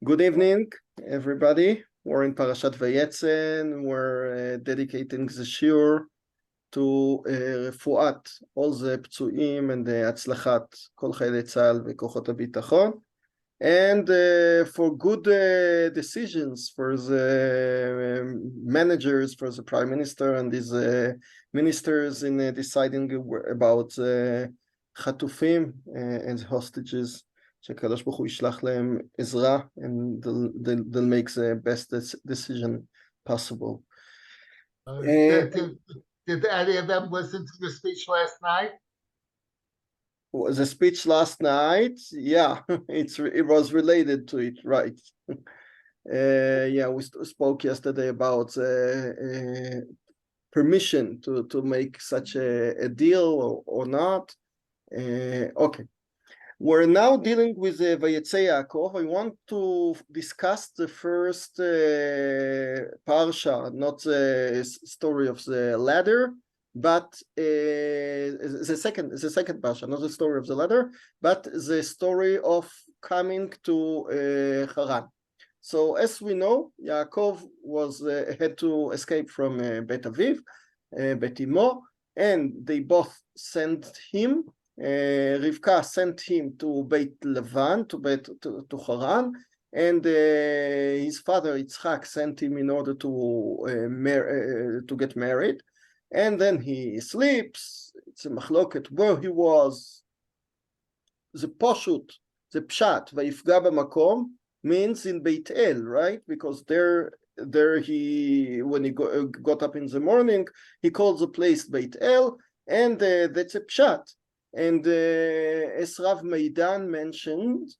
Good evening, everybody. We're in Parashat Vayetze, and we're dedicating the Shiur to רפואת all the פצועים and הצלחת כל חיילי צה"ל וכוחות הביטחון, and for good decisions for the managers, for the Prime Minister and his ministers in deciding about חטופים and hostages. שהקדוש ברוך הוא ישלח להם עזרה, and they'll make the best decision possible. Did any of them listen to the speech last night? The speech last night, yeah, it was related to it, right? Yeah, we spoke yesterday about permission to make such a deal or not. Okay. We're now dealing with Vayetze Yaakov. I want to discuss the first Parsha, not the story of the ladder, but the second Parsha, not the story of the ladder, but the story of coming to Haran. So as we know, Yaakov had to escape from Bet Aviv, Bet Imo, and they both sent him. Rivka sent him to Beit Lavan, to Haran, and his father Yitzchak sent him in order to get married, and then he sleeps. It's a machloket where he was. The poshut, the pshat, vayifga b'makom means in Beit El, right? Because there he, when he got up in the morning, he called the place Beit El, and that's a pshat. And as Rav Maidan mentioned,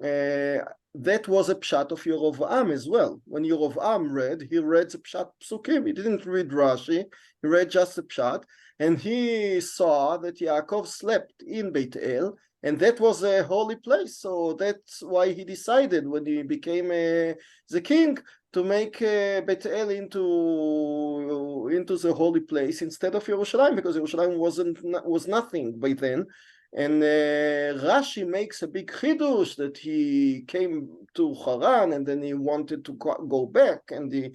that was a pshat of Yerovam as well. When Yerovam read, he read the pshat psukim. He didn't read Rashi. He read just the pshat, and he saw that Yaakov slept in Beit El, and that was a holy place. So that's why he decided, when he became the king, to make Beit El into the holy place instead of Yerushalayim, because Yerushalayim was nothing by then. And Rashi makes a big chidush that he came to Haran and then he wanted to go back, and he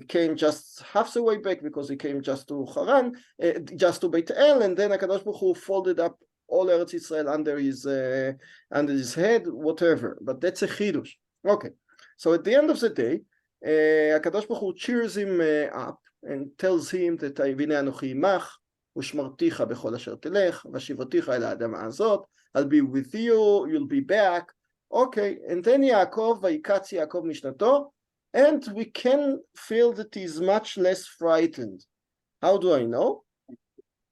came just half the way back because he came just to Haran, just to Beit El, and then HaKadosh Baruch Hu folded up all Eretz Yisrael under his head, whatever. But that's a chidush. Okay, so at the end of the day, HaKadosh Baruch Hu cheers him up and tells him that והנה אנוכי עמך ושמרתיך בכל אשר תלך והשיבתיך אל האדמה הזאת, I'll be with you, you'll be back. Okay, and then Yaakov, ויקץ יעקב משנתו, and we can feel that he's much less frightened. How do I know?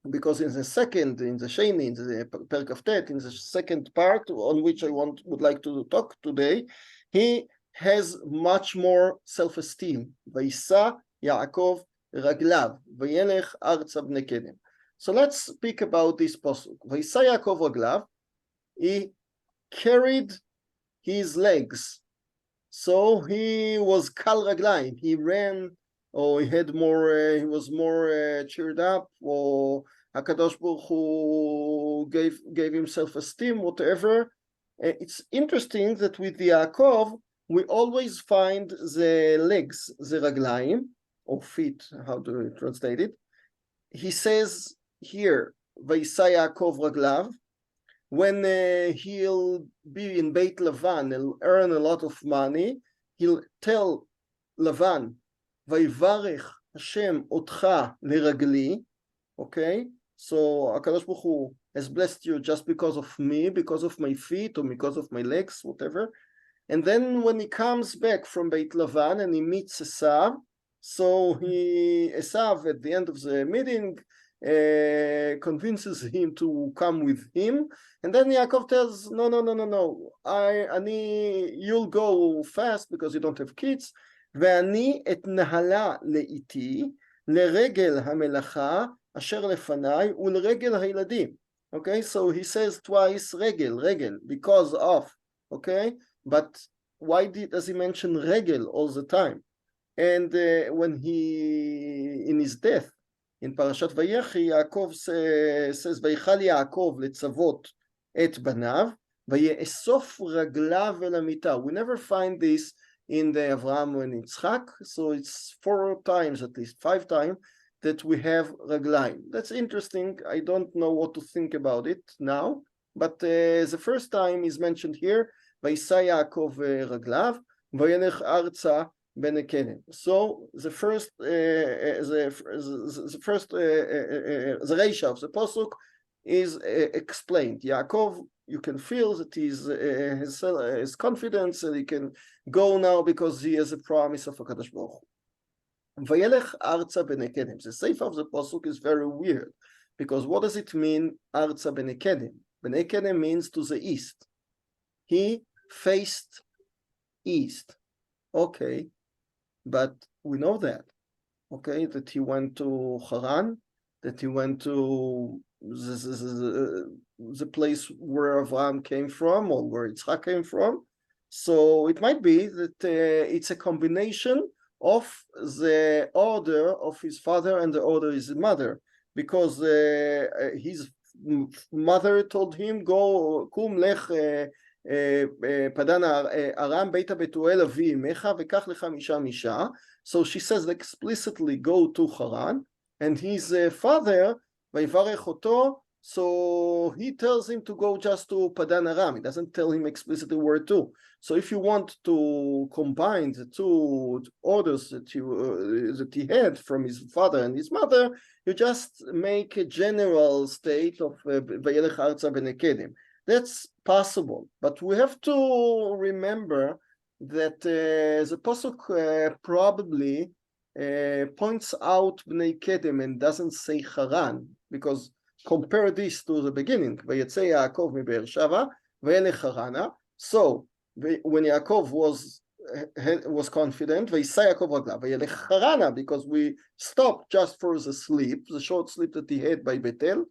Because in the Sheni, in the Perek Kaftet, in the second part on which I would like to talk today, he has much more self-esteem. וישא יעקב רגליו וילך ארצה בני קדם. So let's speak about this pasuk. וישא יעקב רגליו, he carried his legs. So he was קל רגליים. He ran, or he was more cheered up, or HaKadosh Baruch Hu gave him self-esteem, whatever. It's interesting that with the Yaakov, we always find the legs, the raglayim, or feet, how do we translate it? He says here, Vayisai Yaakov raglav, when he'll be in Beit Lavan, he'll earn a lot of money, he'll tell Lavan, Vayivarech Hashem otcha leragli, okay? So HaKadosh Baruch Hu has blessed you just because of me, because of my feet, or because of my legs, whatever. And then when he comes back from Beit Lavan and he meets Esav, so Esav at the end of the meeting convinces him to come with him, and then Yaakov tells, no, you'll go fast because you don't have kids, ואני אתנהלה לאיתי לרגל המלאכה אשר לפניי ולרגל הילדים. Okay, so he says twice regel, because of, okay, but why does he mention regel all the time? And when in his death, in Parashat Vayechi, Yaakov says, ויכל יעקב לצוות את בניו, ויאסוף רגליו אל המיטה. We never find this in the Avraham and Yitzchak, so it's 4 times, at least 5 times, that we have raglaim. That's interesting. I don't know what to think about it now, but the first time is mentioned here, וישא יעקב רגליו, וילך ארצה בין הקדם. So the first, the reisha of the pasuk is explained. Yaakov, you can feel that he's his confidence, and he can go now because he has a promise of HaKadosh Baruch Hu. Vayelech arza b'nei kedem. The seif of the pasuk is very weird, because what does it mean, arza b'nei kedem? B'nei kedem means to the east. He faced east. Okay, but we know that. Okay, that he went to Haran, that he went to the place where Avraham came from, or where Yitzchak came from. So it might be that it's a combination of the order of his father and the order of his mother, because his mother told him, go, kum lech פדן ארם ביתה בתואל אבי אמך וקח לך משם אישה. So she says explicitly, go to Haran, and his father ויברך אותו, so he tells him to go just to Padan Aram. He doesn't tell him explicitly where to. So if you want to combine the two orders that he had from his father and his mother, you just make a general state of Vayelech Arza b'nei kedem. That's possible, but we have to remember that the pasuk probably points out Bnei Kedem and doesn't say Haran, because compare this to the beginning. Vayetze Yaakov miBe'er Sheva vayelech Harana. So when Yaakov was confident, Vayisai Yaakov raglav vayelech Harana, because we stopped just for the sleep, the short sleep that he had by Bethel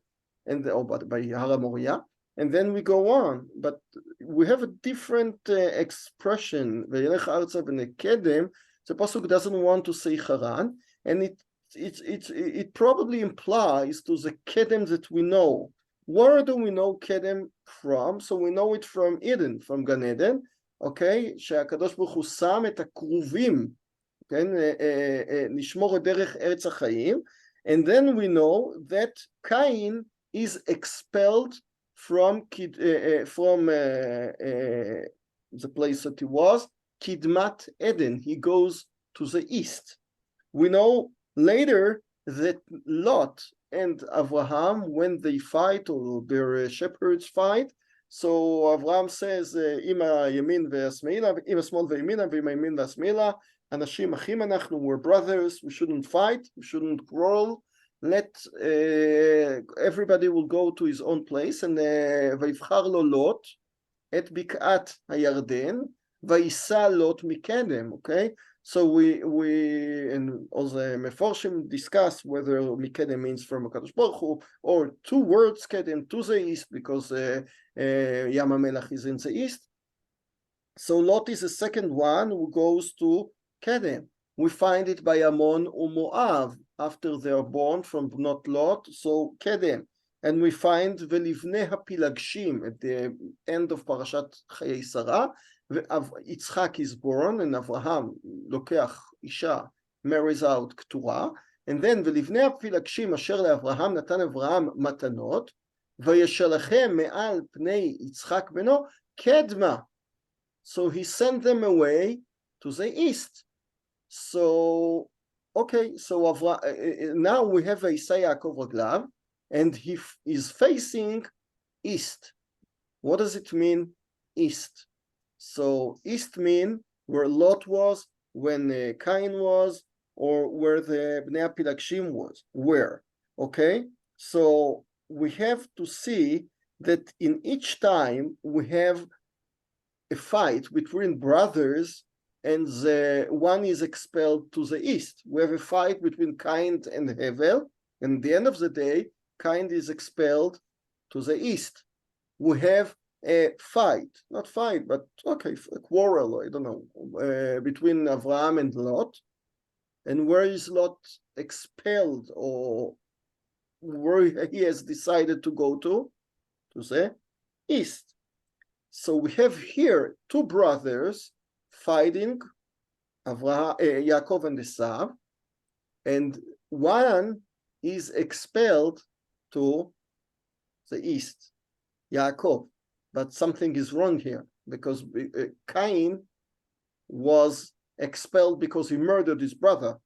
and by Har Moriah. And then we go on, but we have a different expression. Vayelech arza b'nei kedem. The pasuk doesn't want to say Haran, and it probably implies to the kedem that we know. Where do we know kedem from? So we know it from Eden, from Gan Eden. Okay, שהקדוש ברוך הוא שם את הקרובים, כן, לשמור את דרך ארץ החיים, and then we know that Cain is expelled from the place that he was, Kidmat Eden. He goes to the east. We know later that Lot and Avraham, when they fight, or their shepherds fight, so Avraham says, "Im הימין והשמאלה, עם השמאל וימינה, ועם הימין והשמאלה, אנשים אחים אנחנו, we're brothers, we shouldn't fight, we shouldn't quarrel. Let everybody will go to his own place, and ויבחר לו לוט את בקעת הירדן, ויסע לוט מקדם." Okay, so we and all the meforshim discuss whether מקדם means from HaKadosh Baruch Hu, or two words kedem, to the east, because Yam HaMelech is in the east. So Lot is the second one who goes to Kedem. We find it by Ammon uMoav after they are born from not Lot, so Kedem. And we find Velivne HaPilagshim at the end of Parashat Chayei Sarah. Yitzchak is born, and Avraham לוקח אישה, marries out Keturah. And then ולבני הפילגשים אשר לאברהם נתן אברהם מתנות, וישלחם מעל פני יצחק בנו קדמה. So he sent them away to the east. So, okay, so now we have Isaiah Yaakov Raglav, and he is facing east. What does it mean, east? So east mean where Lot was, when Cain was, or where the Bnei Pilagshim was. Where? Okay, so we have to see that in each time we have a fight between brothers, and the one is expelled to the east. We have a fight between Cain and Hevel, and at the end of the day, Cain is expelled to the east. We have a fight, not fight, but okay, a quarrel, I don't know, between Avraham and Lot. And where is Lot expelled, or where he has decided to go to the east. So we have here two brothers fighting, Yaakov and Esav, and one is expelled to the east, Yaakov. But something is wrong here, because Cain was expelled because he murdered his brother.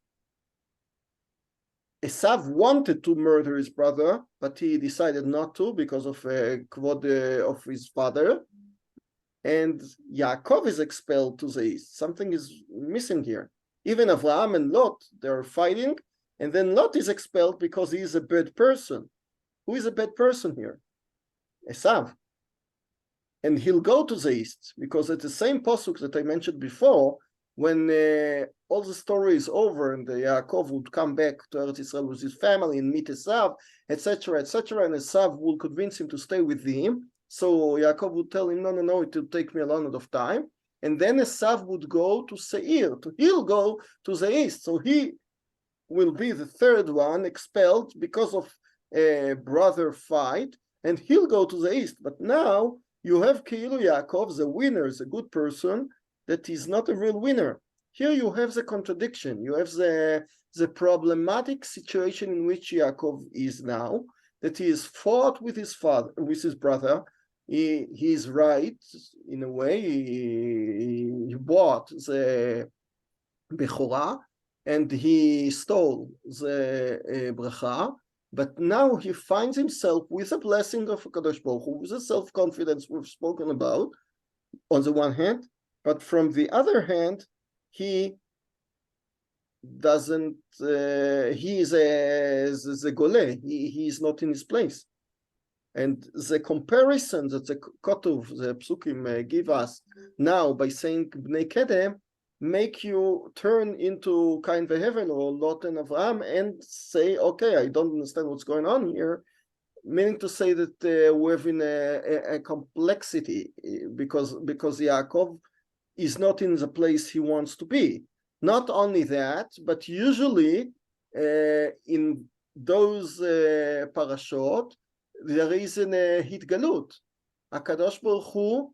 Esav wanted to murder his brother, but he decided not to because of kvod of his father. And Yaakov is expelled to the east. Something is missing here. Even Avraham and Lot, they're fighting, and then Lot is expelled because he is a bad person. Who is a bad person here? Esav. And he'll go to the east, because at the same pasuk that I mentioned before, when all the story is over and Yaakov would come back to Eretz Israel with his family and meet Esav, etc., etc., and Esav will convince him to stay with him. So Yaakov would tell him, no, it will take me a lot of time. And then Esav would go to Seir, he'll go to the east. So he will be the third one expelled because of a brother fight, and he'll go to the east. But now you have Keilu Yaakov, the winner, is a good person, that is not a real winner. Here you have the contradiction. You have the problematic situation in which Yaakov is now, that he is fought with his father, with his brother. He is right in a way. He bought the Bechorah and he stole the bracha. But now he finds himself with a blessing of Kadosh Baruch Hu, with the self-confidence we've spoken about, on the one hand, but from the other hand, he doesn't, he is a gole, he is not in his place. And the comparison that the Kotov, the Psukim give us now by saying Bnei Kedem, make you turn into Cain veHevel or Lot and Avraham and say, okay, I don't understand what's going on here, meaning to say that we're in a complexity, because Yaakov is not in the place he wants to be. Not only that, but usually in those parashot, there is an hitgalut. HaKadosh Baruch Hu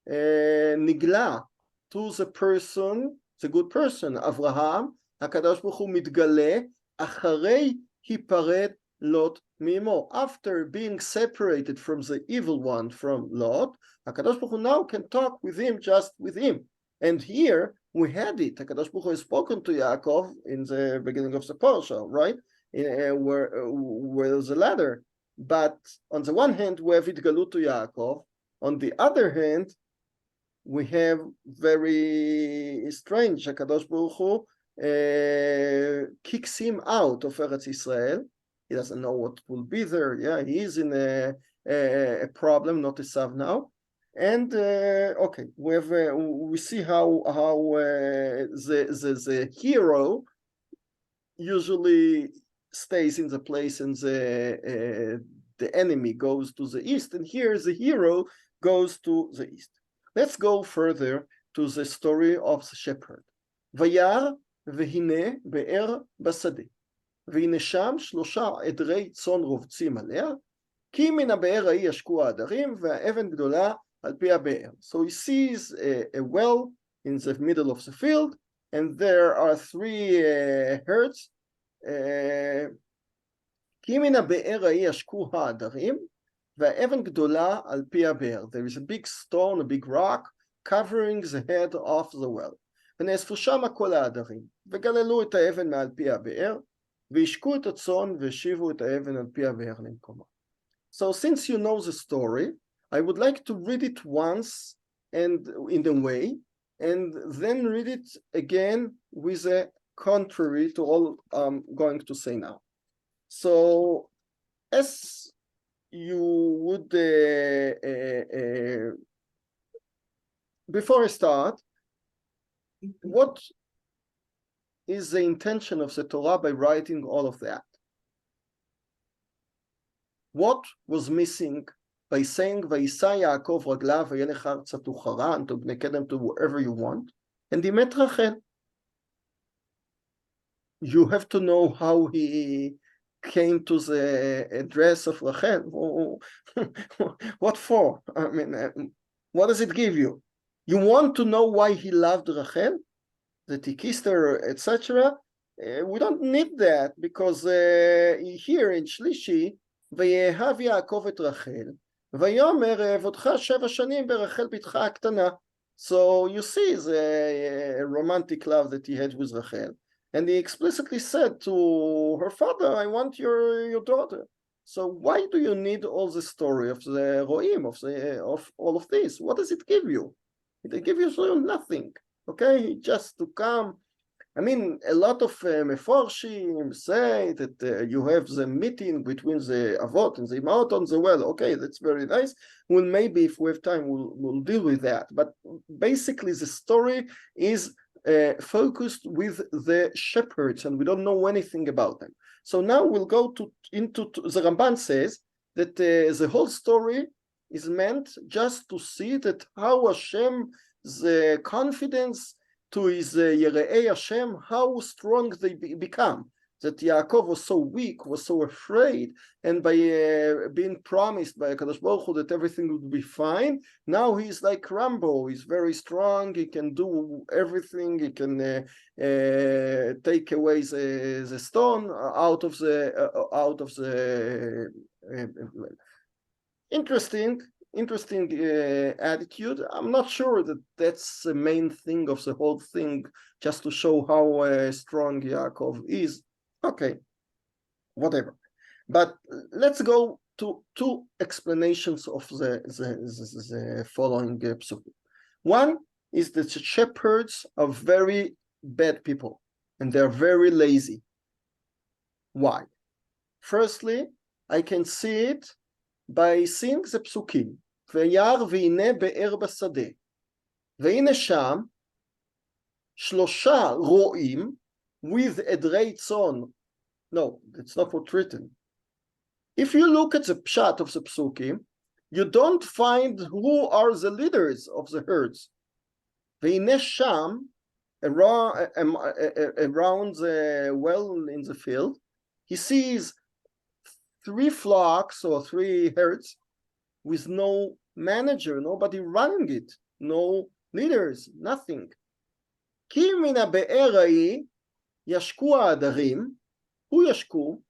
nigla to the person, the good person, Avraham. HaKadosh Baruch Hu מתגלה אחרי היפרד Lot mimo. After being separated from the evil one, from Lot, HaKadosh Baruch Hu now can talk with him, just with him. And here we had it. HaKadosh Baruch Hu has spoken to Yaakov in the beginning of the Parshat, right? Where there's a ladder. But on the one hand, we have Hitgalut to Yaakov. On the other hand, we have very strange. HaKadosh Baruch Hu kicks him out of Eretz Israel. He doesn't know what will be there. Yeah, he is in a problem, not a Esav now. And okay, we see how the hero usually stays in the place, and the enemy goes to the east. And here the hero goes to the east. Let's go further to the story of the shepherd. Vayar vehine be'er basade. והנה שם 3 עדרי צאן רובצים עליה, כי מן הבאר ההיא ישקו העדרים, והאבן גדולה על פי הבאר. So he sees a well in the middle of the field, and there are 3 herds. כי מן הבאר ההיא ישקו העדרים, והאבן גדולה על פי הבאר. There is a big stone, a big rock, covering the head of the well. ונאספו שמה כל העדרים, וגללו את האבן מעל פי הבאר, וישקו את הצאן והשיבו את האבן על פי הבאר למקומה. So since you know the story, I would like to read it once and in the way, and then read it again with a contrary to all I'm going to say now. So as you would, before I start, what is the intention of the Torah by writing all of that? What was missing by saying Vayisa Yaakov raglav vayelech artza to Haran, to Bnei Kedem, to wherever you want, and he met Rachel? You have to know how he came to the address of Rachel. What for? I mean, What does it give you? You want to know why he loved Rachel, that he kissed her, etc.? We don't need that, because here in Shlishi, ויאהב יעקב את רחל, ויאמר אעבודך 7 שנים ברחל בתך הקטנה. So you see the romantic love that he had with Rachel, and he explicitly said to her father, I want your daughter. So why do you need all the story of the roim, of all of this? What does it give you? It gives you nothing, okay? Just to come. I mean, a lot of meforshim say that you have the meeting between the avot and the imaot on the well. Okay, that's very nice. Well, maybe if we have time, we'll deal with that. But basically, the story is focused with the shepherds, and we don't know anything about them. So now we'll go into the Ramban says that the whole story is meant just to see that how Hashem, the confidence to his Yerei Hashem, how strong they become. That Yaakov was so weak, was so afraid, and by being promised by HaKadosh Baruch Hu that everything would be fine, now he's like Rambo. He's very strong. He can do everything. He can take away the stone out of the interesting attitude. I'm not sure that that's the main thing of the whole thing, just to show how strong Yaakov is. Okay, whatever. But let's go to 2 explanations of the following psukim. One is that the shepherds are very bad people, and they're very lazy. Why? Firstly, I can see it by seeing the psukim. וירא והנה באר בשדה, והנה שם 3 רועים with עדרי צאן. No, it's not what's written. If you look at the pshat of the psukim, you don't find who are the leaders of the herds. והנה שם, around the well in the field, he sees 3 flocks or 3 herds with no manager, nobody running it, no leaders, nothing. כי מן הבאר ההיא ישקו העדרים, who ישקו?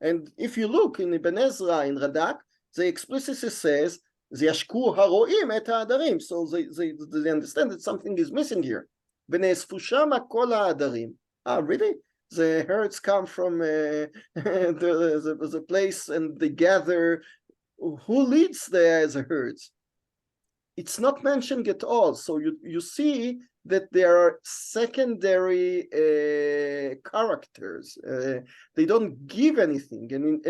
And if you look in Ibn Ezra, in Radak, they explicitly says, זה ישקו הרועים את העדרים, so they understand that something is missing here. ונאספו שמה כל העדרים. Really? The herds come from the place and they gather. Who leads the herds? It's not mentioned at all. So you see that there are secondary characters. They don't give anything. And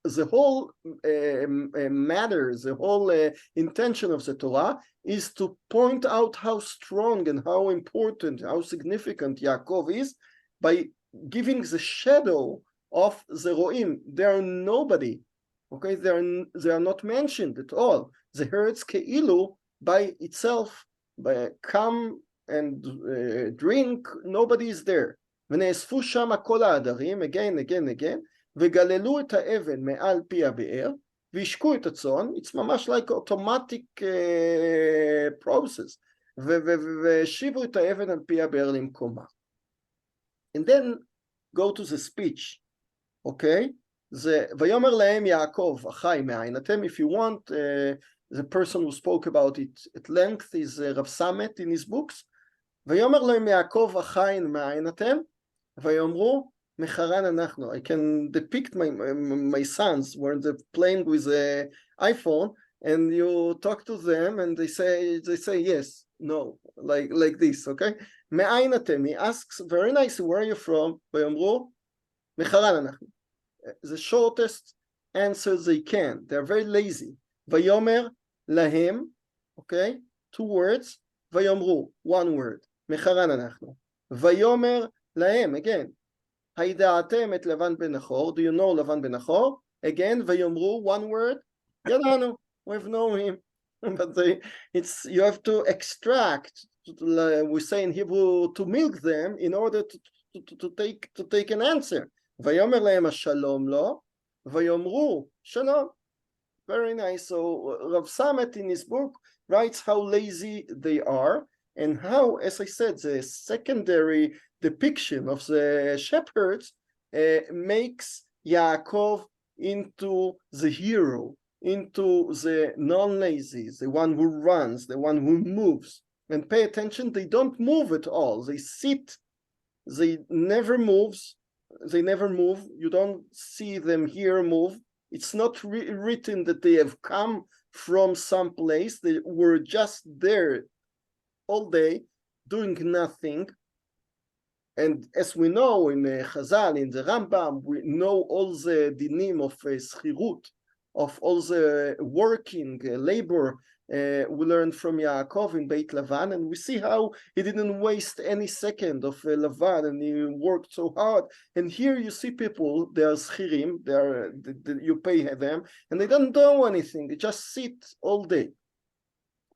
the whole matter, the whole intention of the Torah is to point out how strong and how important, how significant Yaakov is by giving the shadow of the Roim. They are nobody. Okay, they are not mentioned at all. The herds Keilu by itself, by come and drink, nobody is there. ונאספו שמה כל העדרים, again, וגללו את האבן מעל פי הבאר, וישקו את הצאן. It's ממש like automatic process. והשיבו את האבן על פי הבאר למקומה. And then go to the speech, okay? ויאמר להם יעקב, אחי מאין אתם? If you want, the person who spoke about it at length is Rav Samet in his books. ויאמר להם יעקב, אחי מאין אתם? ויאמרו, מחרן אנחנו. I can depict my sons when they're playing with the iPhone, and you talk to them, and they say yes, no, like this, okay? מאין אתם? He asks very nicely, where are you from? ויאמרו, מחרן אנחנו. The shortest answer they can. They're very lazy. ויאמר להם, okay, 2 words, ויאמרו, 1 word, מחרן אנחנו. ויאמר להם, again, הידעתם את לבן בן נחור? Do you know לבן בן נחור? Again, ויאמרו, 1 word, ידענו, we've known him. But you have to extract, we say in Hebrew, to milk them in order to take an answer. ויאמר להם השלום לו, ויאמרו שלום. Very nice. So Rav Samet in his book writes how lazy they are, and how, as I said, the secondary depiction of the shepherds makes Yaakov into the hero, into the non-lazy, the one who runs, the one who moves. And pay attention, they don't move at all. They sit, they never moves, they never move. You don't see them here move. It's not written that they have come from some place. They were just there all day doing nothing. And as we know in Chazal, in the Rambam, we know all the dinim of schirut, of all the working labor we learned from Yaakov in Beit Lavan, and we see how he didn't waste any second of Lavan, and he worked so hard. And here you see people, they are schirim, you pay them, and they don't do anything, they just sit all day.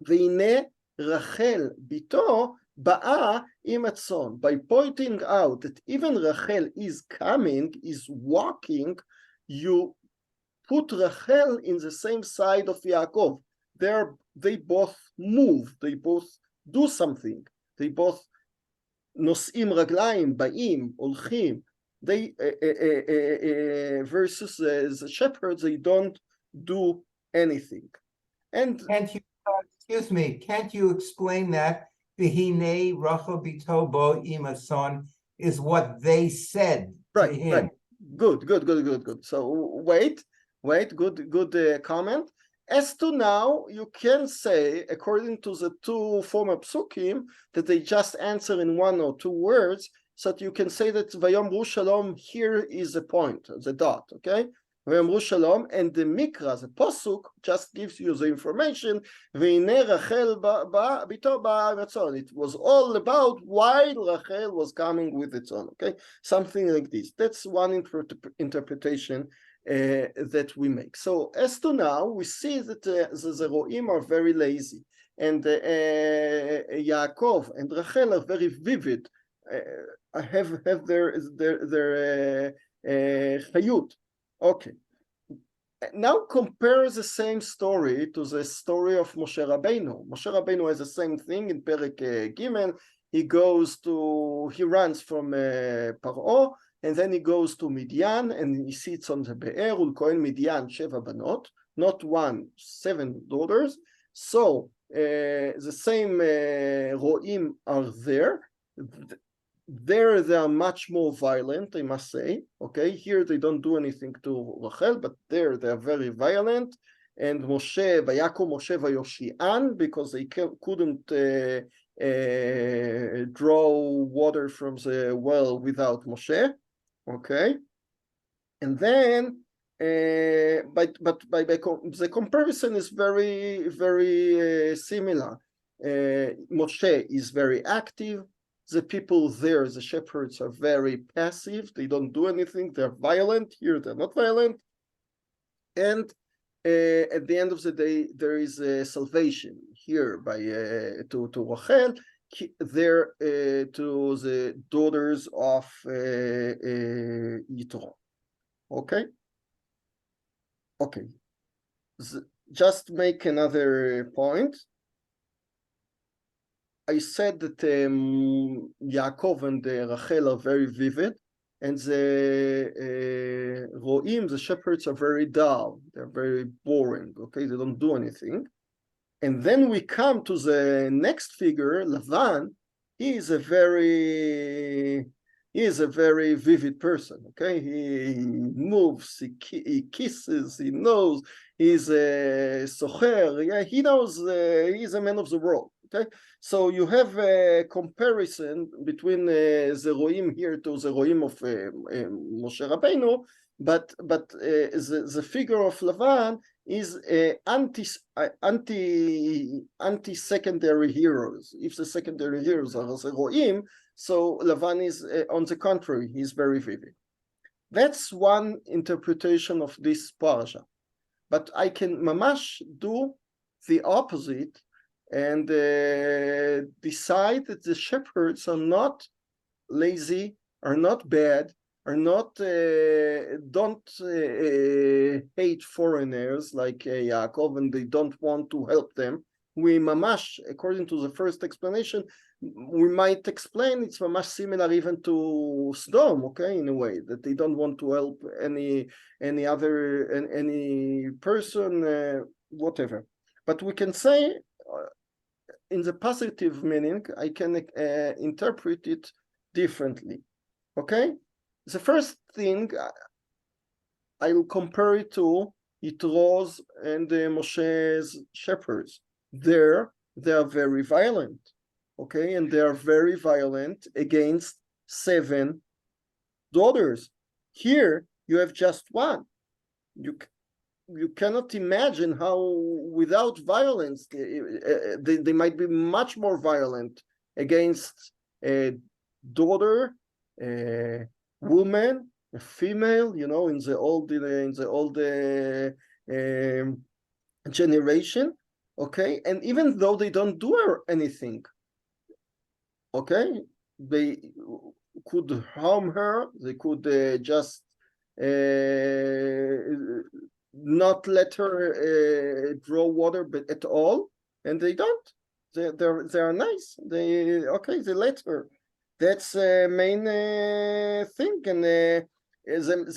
והנה רחל בתו באה עם הצאן. By pointing out that even Rachel is coming, is walking, you put Rachel in the same side of Yaakov. They both move, they both do something, they both נושאים רגליים, באים, הולכים. They versus the shepherds, they don't do anything. And can't you, excuse me, can't you explain that V'hinei Rachel bito bo im ason is what they said to him? Right. Good. So wait, good comment. As to now, you can say, according to the two former psukim, that they just answer in one or two words, so that you can say that Vayomru Shalom here is the point, the dot, okay? Vayomru Shalom, and the Mikra, the Posuk, just gives you the information, V'hinei Rachel bito ba'ah ratzon. It was all about why Rachel was coming with its own, okay? Something like this. That's one interpretation that we make. So as to now, we see that the Roim are very lazy, and Yaakov and Rachel are very vivid, have their chayut. Okay. Now compare the same story to the story of Moshe Rabbeinu. Moshe Rabbeinu has the same thing in Perek Gimel. He runs from Paro, and then he goes to Midian, and he sits on the Be'er, Ulkohen Midian, Sheva Banot, not one, 7 daughters. So the same Roim are there. There they are much more violent, I must say. Okay, here they don't do anything to Rachel, but there they are very violent. And Moshe, Vayakom Moshe Vayoshi'an, because they couldn't draw water from the well without Moshe. Okay, and then the comparison is very similar. Moshe is very active. The people there, the shepherds, are very passive. They don't do anything. They're violent. Here they're not violent. And at the end of the day, there is a salvation here by to Rachel. There to the daughters of Yitro. Okay. Just make another point. I said that Yaakov and Rachel are very vivid, and the Roim, the shepherds, are very dull. They're very boring. Okay, they don't do anything. And then we come to the next figure, Lavan. He is a very vivid person. Okay, he moves, he kisses, he knows, he's a socher. Yeah, he knows. He's a man of the world. Okay, so you have a comparison between the Roim here to the Roim of Moshe Rabbeinu, but the figure of Lavan is anti-secondary heroes. If the secondary heroes are the Roim, so Lavan is on the contrary, he's very vivid. That's one interpretation of this parsha, but I can mamash do the opposite and decide that the shepherds are not lazy, are not bad, are not don't hate foreigners like Yaakov, and they don't want to help them. we mamash, according to the first explanation, we might explain it's mamash similar even to Sodom, okay, in a way that they don't want to help any person, whatever. But we can say in the positive meaning, I can interpret it differently. Okay, the first thing I will compare it to Yitro's and Moshe's shepherds. There, they are very violent. Okay, and they are very violent against 7 daughters. Here, you have just one. You cannot imagine how without violence they might be much more violent against a daughter, a woman, a female, in the old generation, okay, and even though they don't do anything, okay, they could harm her, they could just not let her draw water, but at all, and they don't. They are nice. They let her. That's the main thing, and the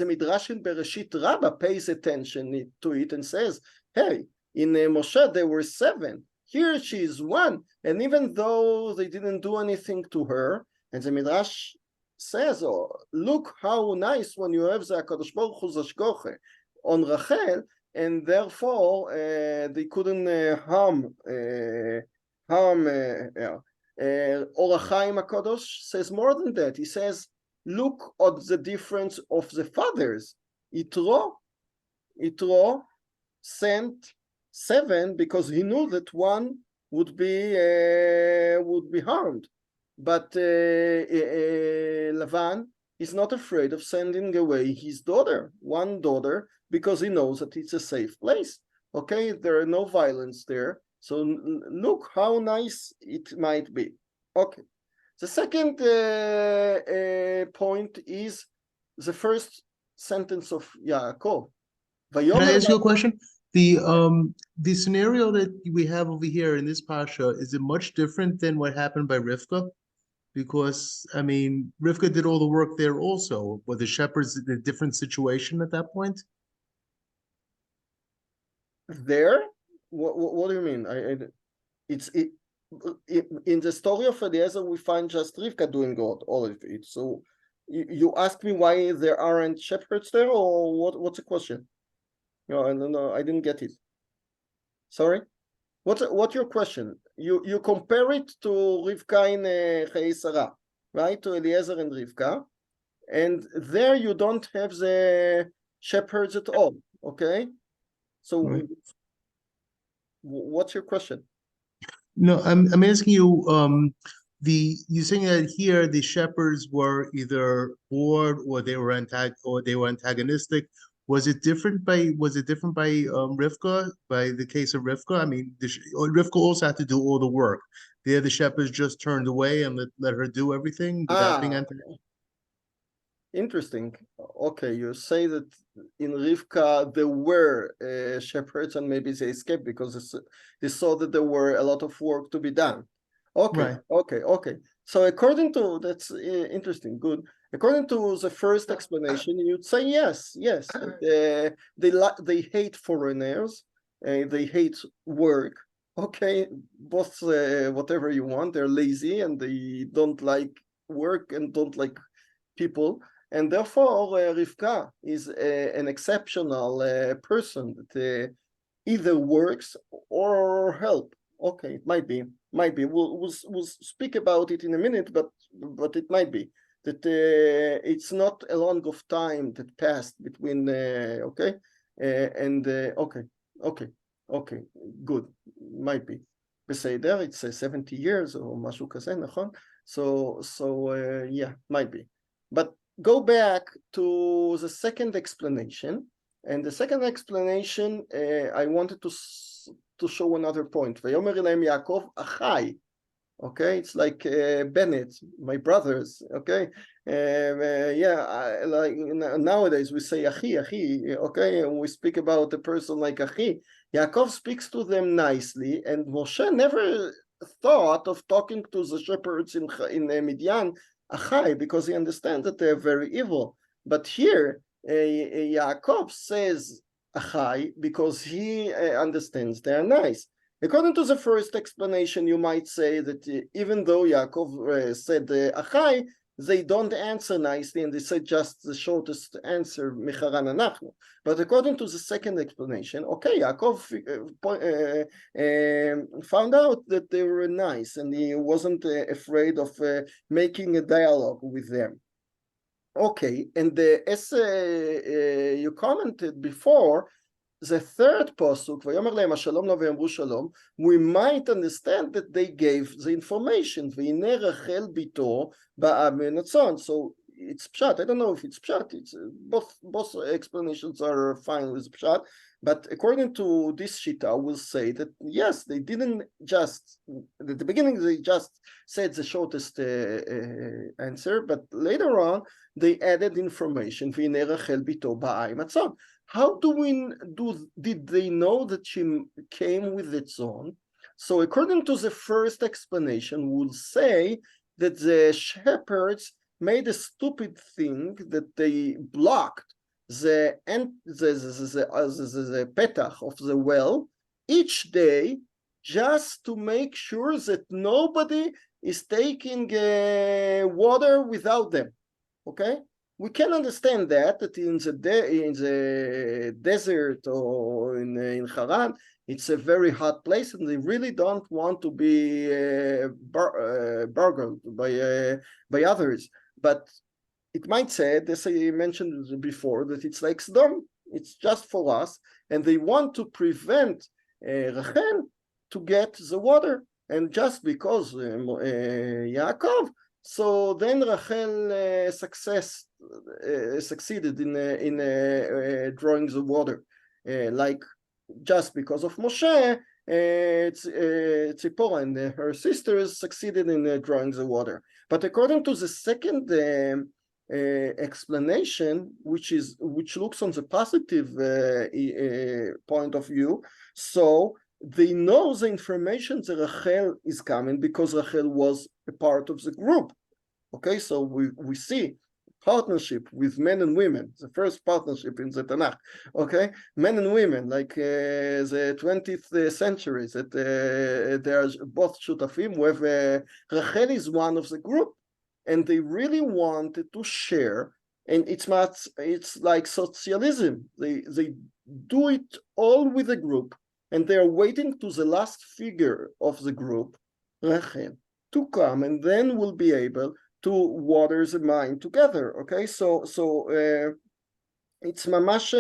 Midrash in Bereshit Rabbah pays attention to it and says, "Hey, in Moshe there were 7. Here she is 1, and even though they didn't do anything to her, and the Midrash says, oh, look how nice when you have the HaKadosh Baruch Hu's hashgacha on Rachel, and therefore they couldn't harm. Or Chaim HaKadosh says more than that. He says, look at the difference of the fathers. Yitro sent 7 because he knew that one would be harmed, but Lavan is not afraid of sending away his one daughter, because he knows that it's a safe place. Okay, there are no violence there. So look how nice it might be. Okay. The second point is the first sentence of Yaakov. Can I ask you a question? The scenario that we have over here in this Pasha, is it much different than what happened by Rivka? Because, I mean, Rivka did all the work there also. Were the shepherds in a different situation at that point? There? What do you mean? In the story of Eliezer, we find just Rivka doing all of it. So you ask me why there aren't shepherds there, or what's the question? No, I didn't get it. Sorry? What's your question? You compare it to Rivka in Chayei Sarah, right? To Eliezer and Rivka, and there you don't have the shepherds at all. Okay, so Right. What's your question? No, I'm asking you. You're saying that here the shepherds were either bored or they were antagonistic. Was it different by Rivka, by the case of Rivka? I mean, Rivka also had to do all the work. There, the shepherds just turned away and let her do everything without being antagonistic. Interesting. Okay, you say that in Rivka there were shepherds and maybe they escaped because they saw that there were a lot of work to be done. Okay, right. Okay. So according to, that's interesting, good. According to the first explanation, you'd say yes. They hate foreigners, they hate work. Okay, both whatever you want. They're lazy and they don't like work and don't like people. And therefore, Rivka is an exceptional person that either works or help. Okay, it might be. We'll speak about it in a minute, but it might be that it's not a long of time that passed between. Okay, good. Might be. בסדר, it's 70 years or משהו כזה, נכון? So yeah, might be. But go back to the second explanation, and the second explanation I wanted to show another point. ויאמר אליהם יעקב אחי, Okay, it's like Bennett, my brothers. Okay, like nowadays we say achi, achi. Okay, and we speak about a person like achi. Yaakov speaks to them nicely, and Moshe never thought of talking to the shepherds in Midian achai, because he understands that they're very evil. But here, Yaakov says achai because he understands they're nice. According to the first explanation, you might say that even though Yaakov said achai, they don't answer nicely, and they said just the shortest answer, Haran anachnu. But according to the second explanation, okay, Yaakov found out that they were nice, and he wasn't afraid of making a dialogue with them. Okay, and as you commented before, the third pasuk, Vayomer lehem Shalom lo ve'amru shalom, we might understand that they gave the information. V'hinei Rachel bito ba'a min hatzon. So it's pshat. I don't know if it's pshat. It's both explanations are fine with pshat. But according to this shita, we'll say that yes, they didn't just at the beginning. They just said the shortest answer, but later on they added information. V'hinei Rachel bito ba'a min hatzon. How did they know that she came with the tzon? So according to the first explanation, we'll say that the shepherds made a stupid thing, that they blocked the petach of the well each day, just to make sure that nobody is taking water without them. Okay? We can understand that in the desert or in Haran, it's a very hot place, and they really don't want to be burgled by others. But it might say, as I mentioned before, that it's like Sodom. It's just for us, and they want to prevent Rachel to get the water. And just because Yaakov, so then Rachel succeeded in drawing the water, like just because of Moshe, Tzipporah and her sisters succeeded in drawing the water. But according to the second explanation, which looks on the positive point of view, so they know the information that Rachel is coming because Rachel was a part of the group. Okay, so we see partnership with men and women, the first partnership in the Tanakh. Okay, men and women, like the 20th century, that they are both shutafim, where Rachel is one of the group, and they really wanted to share. And it's like socialism. They do it all with the group, and they are waiting to the last figure of the group, Rachel, to come, and then we'll be able to water the mine together. Okay, so it's mamash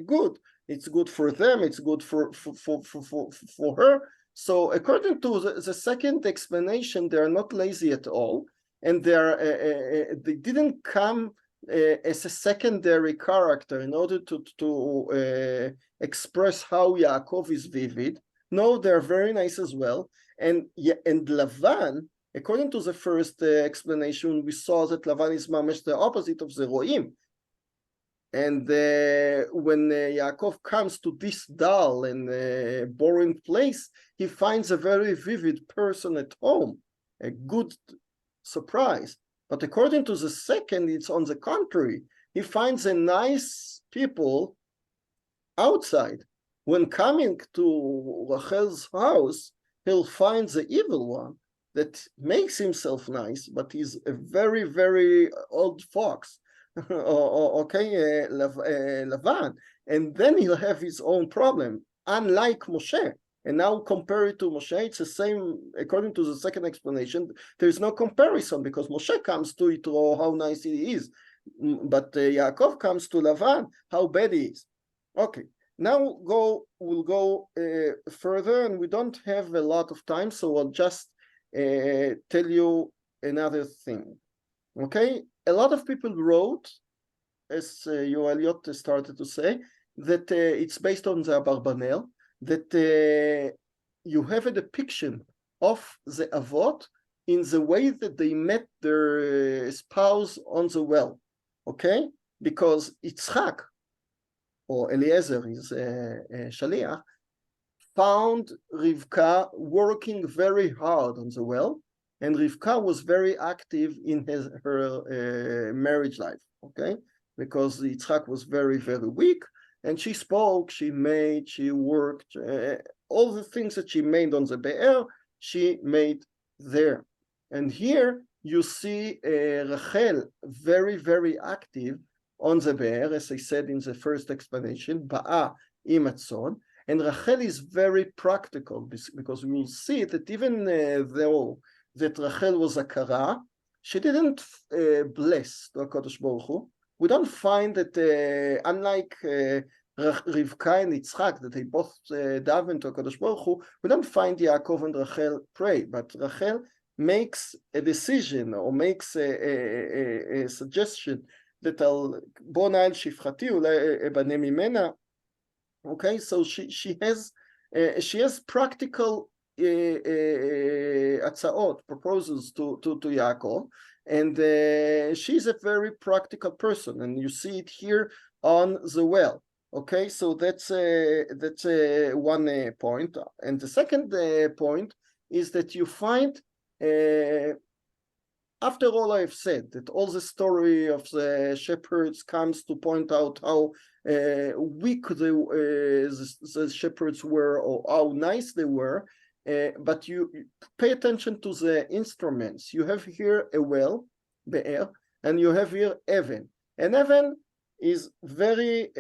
good. It's good for them. It's good for her. So according to the second explanation, they are not lazy at all, and they didn't come as a secondary character in order to express how Yaakov is vivid. No, they're very nice as well. And Lavan, according to the first explanation, we saw that Lavan is mamash the opposite of the Roim. And when Yaakov comes to this dull and boring place, he finds a very vivid person at home, a good surprise. But according to the second, it's on the contrary. He finds a nice people outside. When coming to Rachel's house, he'll find the evil one that makes himself nice, but he's a very, very old fox. Okay, Lavan, and then he'll have his own problem, unlike Moshe. And now compare it to Moshe, it's the same. According to the second explanation, there's no comparison, because Moshe comes to Yitro, how nice he is, but Yaakov comes to Lavan, how bad he is. Okay, now we'll go further, and we don't have a lot of time, so I'll just tell you another thing. Okay, a lot of people wrote, as Yoeliot started to say, that it's based on the Abarbanel, that you have a depiction of the Avot in the way that they met their spouse on the well, okay? Because Yitzchak, or Eliezer is Shaliach, found Rivka working very hard on the well, and Rivka was very active in her marriage life, okay? Because Yitzchak was very, very weak, and she spoke, she made, she worked, all the things that she made on the Be'er, she made there. And here you see Rachel very, very active on the Be'er, as I said in the first explanation, Ba'a im Atzon. And Rachel is very practical because we will see that even though that Rachel was a kara, she didn't bless the HaKadosh Baruch Hu. We don't find that, unlike Rivka and Yitzchak, that they both daven to HaKadosh Baruch Hu, we don't find Yaakov and Rachel pray, but Rachel makes a decision or makes a suggestion that בוא נא אל שפחתי אולי אבנה ממנה. Okay, so she has practical הצעות, proposals to Yaakov, and she's a very practical person, and you see it here on the well. Okay, so that's one point, and the second point is that you find, after all I've said, that all the story of the shepherds comes to point out how weak the shepherds were, or how nice they were, but you pay attention to the instruments. You have here a well, be'er, and you have here Evan. And Evan is very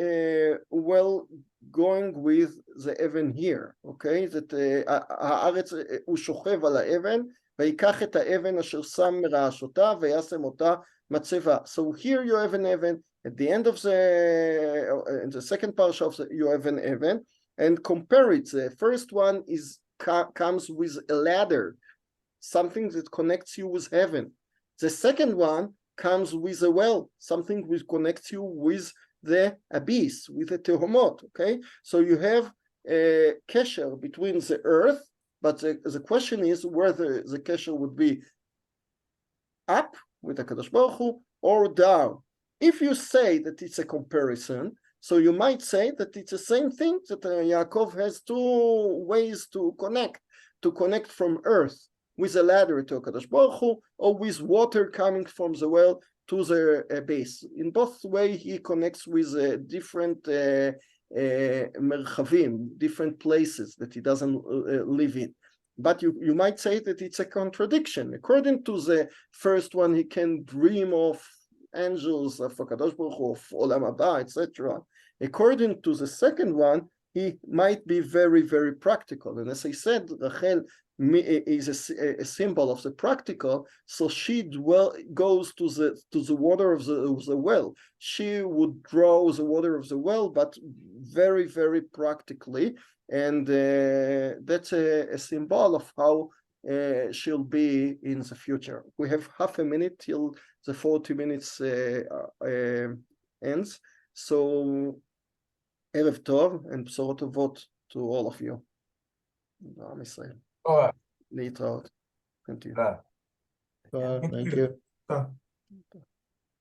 well going with the Evan here, okay? that הארץ הוא שוכב על האבן, ויקח את האבן אשר שם מרעשותיו וישם אותה מצבה. So here you have an Evan. At the end of in the second parsha you have an Evan, and compare it. The first one comes with a ladder, something that connects you with heaven. The second one comes with a well, something which connects you with the abyss, with the tehomot, okay? So you have a kesher between the earth, but the question is whether the kesher would be up with the Kadosh Baruch Hu or down. If you say that it's a comparison, so you might say that it's the same thing, that Yaakov has two ways to connect from earth with a ladder to Kadosh Baruch Hu, or with water coming from the well to the base. In both ways, he connects with different merchavim, different places that he doesn't live in. But you might say that it's a contradiction. According to the first one, he can dream of angels, of Kadosh Baruch Hu, of Olam Haba, etc. According to the second one, he might be very, very practical. And as I said, Rachel is a symbol of the practical, so she goes to the water of the well. She would draw the water of the well, but very, very practically, and that's a symbol of how she'll be in the future. We have half a minute till the 40 minutes ends, so Erev Tov and Bsorot Tovot to all of you. Am Israel. להתראות. Thank you. Thank you.